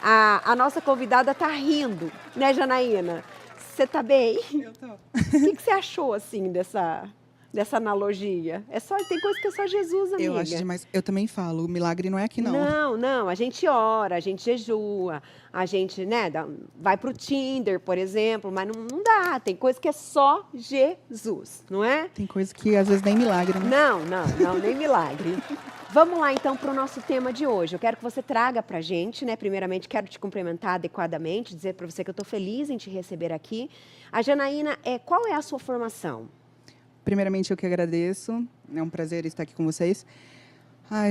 A nossa convidada tá rindo, né, Janaína? Você tá bem? Eu tô. O que você achou, assim, dessa analogia? Tem coisa que é só Jesus, Eu acho amiga. demais. Eu também falo, o milagre não é aqui, não. Não, não, a gente ora, a gente jejua, a gente, né, vai pro Tinder, por exemplo, mas não dá, tem coisa que é só Jesus, não é? Tem coisa que às vezes nem milagre, né? Não, nem milagre. Vamos lá então para o nosso tema de hoje. Eu quero que você traga para a gente, né? Primeiramente, quero te cumprimentar adequadamente, dizer para você que eu estou feliz em te receber aqui. A Janaína, qual é a sua formação? Primeiramente, eu que agradeço. É um prazer estar aqui com vocês.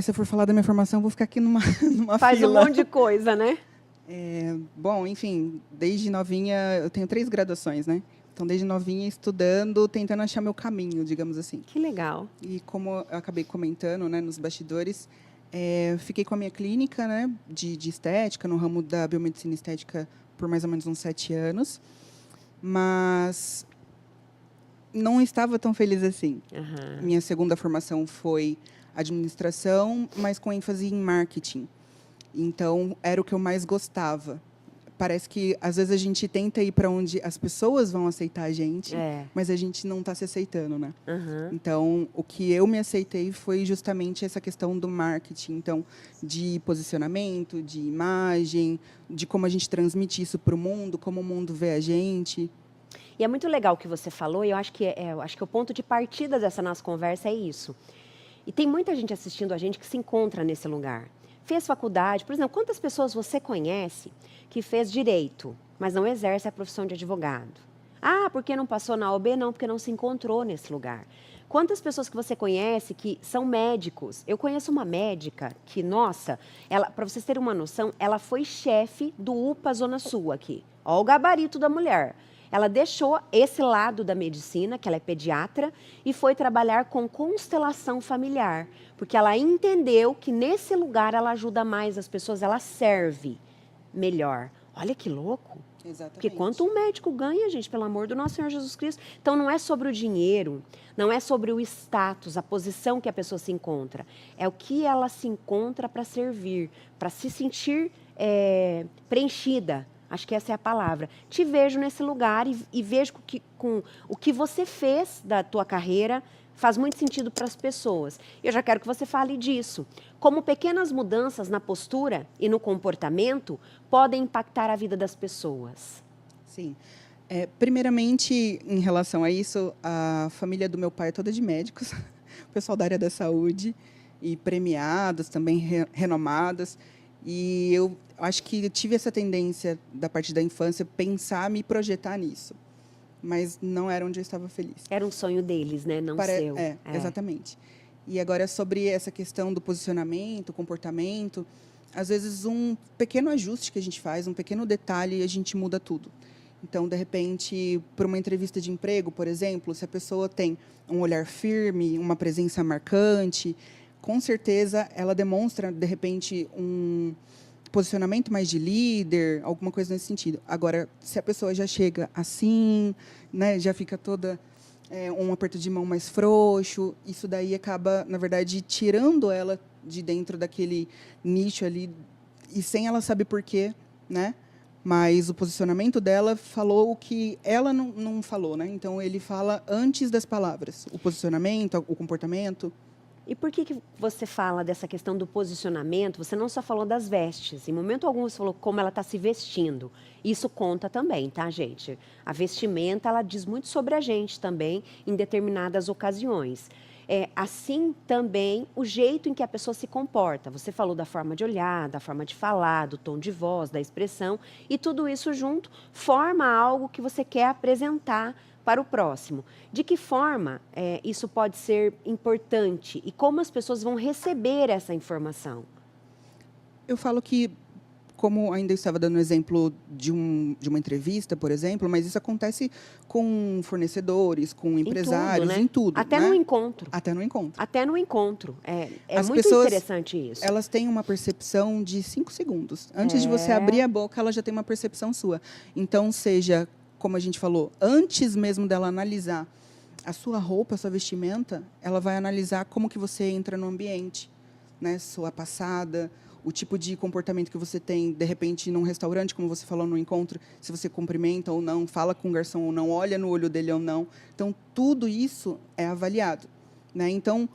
Se eu for falar da minha formação, eu vou ficar aqui numa Faz fila. um monte de coisa, né? Bom, enfim, desde novinha, eu tenho 3 graduações, né? Então, desde novinha, estudando, tentando achar meu caminho, digamos assim. Que legal. E como eu acabei comentando, né, nos bastidores, fiquei com a minha clínica, né, de estética, no ramo da biomedicina estética, por mais ou menos uns 7 anos. Mas não estava tão feliz assim. Uhum. Minha segunda formação foi administração, mas com ênfase em marketing. Então, era o que eu mais gostava. Parece que, às vezes, a gente tenta ir para onde as pessoas vão aceitar a gente, mas a gente não está se aceitando, né? Uhum. Então, o que eu me aceitei foi justamente essa questão do marketing. Então, de posicionamento, de imagem, de como a gente transmite isso para o mundo, como o mundo vê a gente. E é muito legal o que você falou, e eu acho que o ponto de partida dessa nossa conversa é isso. E tem muita gente assistindo a gente que se encontra nesse lugar. Fez faculdade, por exemplo, quantas pessoas você conhece que fez direito, mas não exerce a profissão de advogado? Ah, porque não passou na OAB? Não, porque não se encontrou nesse lugar. Quantas pessoas que você conhece que são médicos? Eu conheço uma médica que, nossa, para vocês terem uma noção, ela foi chefe do UPA Zona Sul aqui. Olha o gabarito da mulher. Ela deixou esse lado da medicina, que ela é pediatra, e foi trabalhar com constelação familiar, porque ela entendeu que nesse lugar ela ajuda mais as pessoas, ela serve melhor. Olha que louco. Exatamente. Porque quanto um médico ganha, gente, pelo amor do nosso Senhor Jesus Cristo. Então, não é sobre o dinheiro, não é sobre o status, a posição que a pessoa se encontra. É o que ela se encontra para servir, para se sentir preenchida. Acho que essa é a palavra. Te vejo nesse lugar e vejo que com o que você fez da tua carreira faz muito sentido para as pessoas. Eu já quero que você fale disso. Como pequenas mudanças na postura e no comportamento podem impactar a vida das pessoas. Sim. Primeiramente, em relação a isso, a família do meu pai é toda de médicos, o pessoal da área da saúde, e premiados, também renomados. E eu acho que tive essa tendência, da parte da infância, pensar, me projetar nisso. Mas não era onde eu estava feliz. Era um sonho deles, né? Não seu. Exatamente. E agora, sobre essa questão do posicionamento, comportamento, às vezes um pequeno ajuste que a gente faz, um pequeno detalhe, a gente muda tudo. Então, de repente, para uma entrevista de emprego, por exemplo, se a pessoa tem um olhar firme, uma presença marcante, com certeza ela demonstra, de repente, um posicionamento mais de líder, alguma coisa nesse sentido. Agora, se a pessoa já chega assim, né, já fica toda um aperto de mão mais frouxo, isso daí acaba, na verdade, tirando ela de dentro daquele nicho ali, e sem ela saber por quê, né? Mas o posicionamento dela falou o que ela não falou, né? Então, ele fala antes das palavras, o posicionamento, o comportamento. E por que você fala dessa questão do posicionamento? Você não só falou das vestes, em momento algum você falou como ela está se vestindo. Isso conta também, tá, gente? A vestimenta, ela diz muito sobre a gente também, em determinadas ocasiões. Assim também o jeito em que a pessoa se comporta. Você falou da forma de olhar, da forma de falar, do tom de voz, da expressão, e tudo isso junto forma algo que você quer apresentar para o próximo. De que forma isso pode ser importante e como as pessoas vão receber essa informação? Eu falo que, como ainda estava dando exemplo de uma entrevista, por exemplo, mas isso acontece com fornecedores, com empresários, em tudo. Até né? no encontro. Até no encontro. Até no encontro. É As muito pessoas, interessante isso. Elas têm uma percepção de 5 segundos. Antes de você abrir a boca, ela já tem uma percepção sua. Então, seja, como a gente falou, antes mesmo dela analisar a sua roupa, a sua vestimenta, ela vai analisar como que você entra no ambiente, né? Sua passada, o tipo de comportamento que você tem, de repente, num restaurante, como você falou no encontro, se você cumprimenta ou não, fala com o garçom ou não, olha no olho dele ou não. Então, tudo isso é avaliado, né? Então,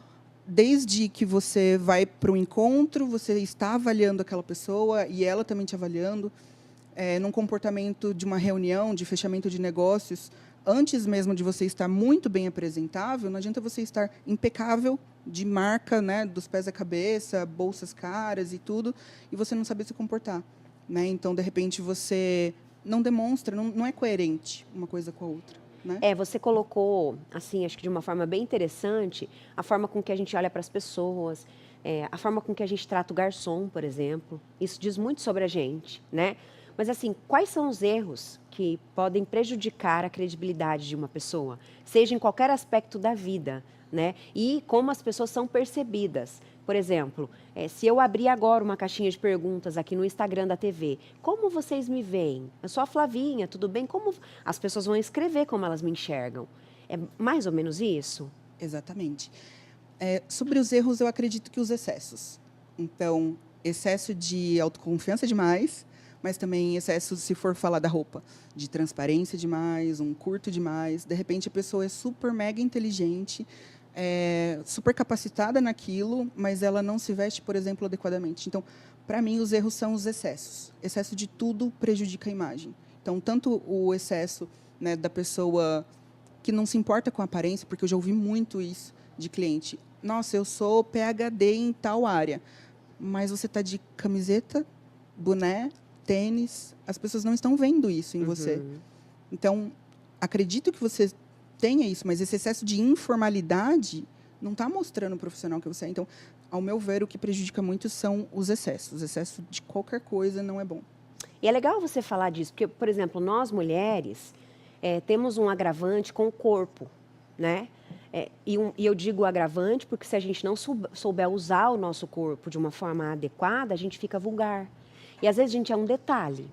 desde que você vai para o encontro, você está avaliando aquela pessoa e ela também te avaliando. Num comportamento de uma reunião, de fechamento de negócios, antes mesmo de você estar muito bem apresentável, não adianta você estar impecável, de marca, né, dos pés à cabeça, bolsas caras e tudo, e você não saber se comportar, né? Então, de repente, você não demonstra, não é coerente uma coisa com a outra, né? Você colocou, assim, acho que de uma forma bem interessante, a forma com que a gente olha para as pessoas, a forma com que a gente trata o garçom, por exemplo. Isso diz muito sobre a gente, né? Mas, assim, quais são os erros que podem prejudicar a credibilidade de uma pessoa, seja em qualquer aspecto da vida, né? E como as pessoas são percebidas. Por exemplo, se eu abrir agora uma caixinha de perguntas aqui no Instagram da TV, como vocês me veem? Eu sou a Flavinha, tudo bem? Como as pessoas vão escrever como elas me enxergam? É mais ou menos isso? Exatamente. Sobre os erros, eu acredito que os excessos. Então, excesso de autoconfiança demais, mas também excesso, se for falar da roupa, de transparência demais, um curto demais. De repente, a pessoa é super mega inteligente, super capacitada naquilo, mas ela não se veste, por exemplo, adequadamente. Então, para mim, os erros são os excessos. Excesso de tudo prejudica a imagem. Então, tanto o excesso, né, da pessoa que não se importa com a aparência, porque eu já ouvi muito isso de cliente. Nossa, eu sou PhD em tal área, mas você está de camiseta, boné, tênis, as pessoas não estão vendo isso em você. Então, acredito que você tenha isso, mas esse excesso de informalidade não está mostrando o profissional que você é. Então, ao meu ver, o que prejudica muito são os excessos. O excesso de qualquer coisa não é bom. E é legal você falar disso, porque, por exemplo, nós mulheres temos um agravante com o corpo, né? E eu digo agravante porque se a gente não souber usar o nosso corpo de uma forma adequada, a gente fica vulgar. E às vezes a gente é um detalhe,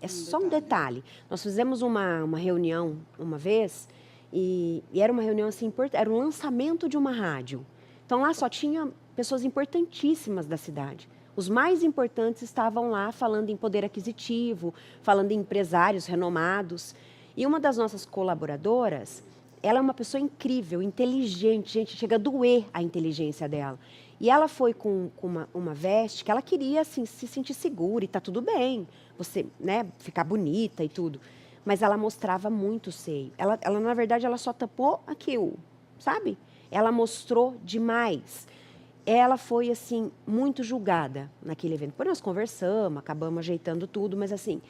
só um detalhe. Nós fizemos uma reunião uma vez e era uma reunião assim, era o lançamento de uma rádio. Então lá só tinha pessoas importantíssimas da cidade. Os mais importantes estavam lá falando em poder aquisitivo, falando em empresários renomados. E uma das nossas colaboradoras, ela é uma pessoa incrível, inteligente, gente, chega a doer a inteligência dela. E ela foi com uma veste que ela queria assim, se sentir segura e tá tudo bem, você, né, ficar bonita e tudo. Mas ela mostrava muito o seio. Ela, na verdade, ela só tapou aqui, sabe? Ela mostrou demais. Ela foi, assim, muito julgada naquele evento. Depois nós conversamos, acabamos ajeitando tudo, mas assim,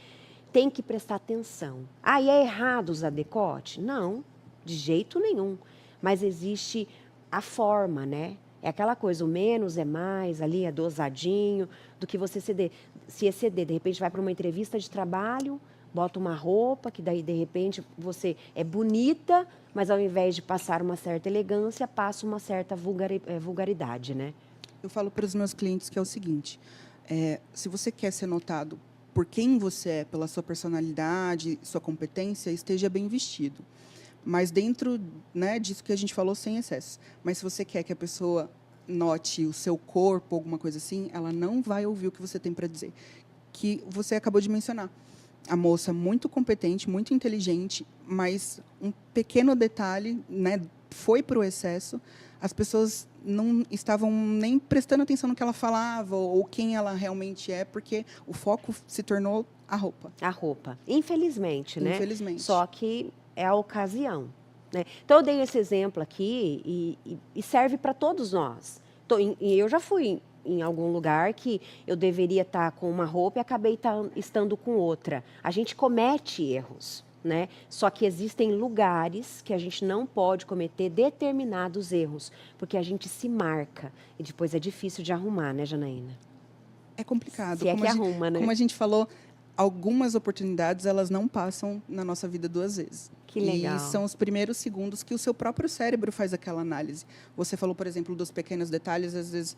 tem que prestar atenção. E é errado usar decote? Não, de jeito nenhum. Mas existe a forma, né? É aquela coisa, o menos é mais, ali é dosadinho, do que você se exceder. De repente vai para uma entrevista de trabalho, bota uma roupa, que daí de repente você é bonita, mas ao invés de passar uma certa elegância, passa uma certa vulgaridade, né? Eu falo para os meus clientes que é o seguinte, se você quer ser notado por quem você é, pela sua personalidade, sua competência, esteja bem vestido. Mas dentro, né, disso que a gente falou, sem excesso. Mas se você quer que a pessoa note o seu corpo, alguma coisa assim, ela não vai ouvir o que você tem para dizer. Que você acabou de mencionar. A moça muito competente, muito inteligente, mas um pequeno detalhe, né, foi para o excesso. As pessoas não estavam nem prestando atenção no que ela falava ou quem ela realmente é, porque o foco se tornou a roupa. A roupa. Infelizmente, né? Infelizmente. Só que é a ocasião, né? Então, eu dei esse exemplo aqui e serve para todos nós. E eu já fui em algum lugar que eu deveria estar com uma roupa e acabei estando com outra. A gente comete erros, né? Só que existem lugares que a gente não pode cometer determinados erros, porque a gente se marca e depois é difícil de arrumar, né, Janaína? É complicado. Se é que arruma, né? Como a gente falou, algumas oportunidades elas não passam na nossa vida duas vezes. Que legal. E são os primeiros segundos que o seu próprio cérebro faz aquela análise. Você falou, por exemplo, dos pequenos detalhes, às vezes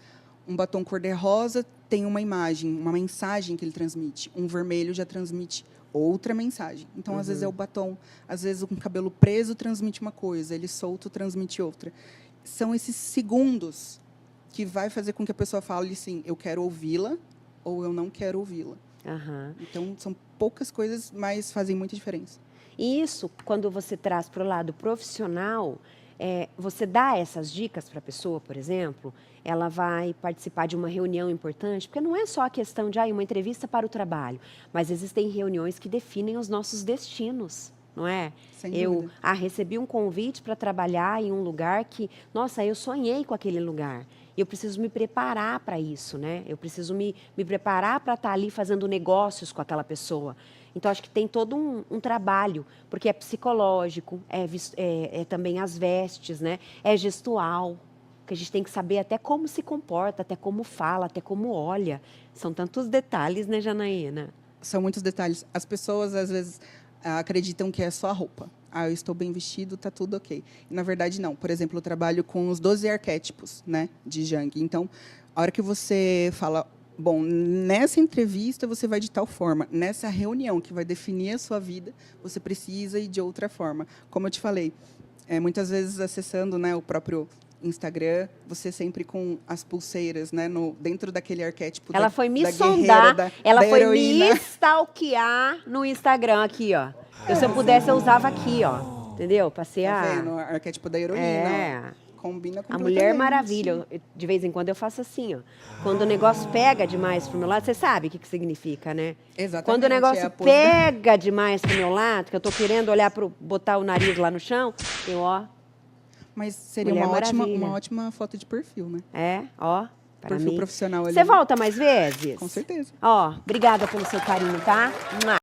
um batom cor-de-rosa tem uma imagem, uma mensagem que ele transmite. Um vermelho já transmite outra mensagem. Então, às vezes é o batom, às vezes um cabelo preso transmite uma coisa, ele solto transmite outra. São esses segundos que vai fazer com que a pessoa fale assim, eu quero ouvi-la, ou eu não quero ouvi-la. Aham. Então, são poucas coisas, mas fazem muita diferença. E isso, quando você traz para o lado profissional, você dá essas dicas para a pessoa, por exemplo, ela vai participar de uma reunião importante, porque não é só a questão de uma entrevista para o trabalho, mas existem reuniões que definem os nossos destinos, não é? Sem dúvida. Recebi um convite para trabalhar em um lugar que, nossa, eu sonhei com aquele lugar. E eu preciso me preparar para isso, né? Eu preciso me preparar para estar ali fazendo negócios com aquela pessoa. Então, acho que tem todo um trabalho, porque é psicológico, é também as vestes, né? É gestual, que a gente tem que saber até como se comporta, até como fala, até como olha. São tantos detalhes, né, Janaína? São muitos detalhes. As pessoas, às vezes, acreditam que é só a roupa. Eu estou bem vestido, tá tudo ok. E, na verdade, não. Por exemplo, eu trabalho com os 12 arquétipos, né, de Jung. Então, a hora que você fala, bom, nessa entrevista você vai de tal forma, nessa reunião que vai definir a sua vida, você precisa ir de outra forma. Como eu te falei, muitas vezes acessando, né, o próprio Instagram, você sempre com as pulseiras, né, dentro daquele arquétipo ela foi me da sondar, guerreira, ela da foi heroína. me stalkear no Instagram aqui, ó. Se eu pudesse, eu usava aqui, ó. Entendeu? Passei Tá vendo? O arquétipo da heroína. Ó, combina A completamente. Mulher Maravilha. De vez em quando eu faço assim, ó. Quando o negócio pega demais pro meu lado, você sabe o que significa, né? Exatamente. Quando o negócio pega demais pro meu lado, que eu tô querendo olhar botar o nariz lá no chão, eu, ó. Mas seria uma ótima foto de perfil, né? Ó. Perfil profissional ali. Você volta mais vezes? Com certeza. Ó, obrigada pelo seu carinho, tá?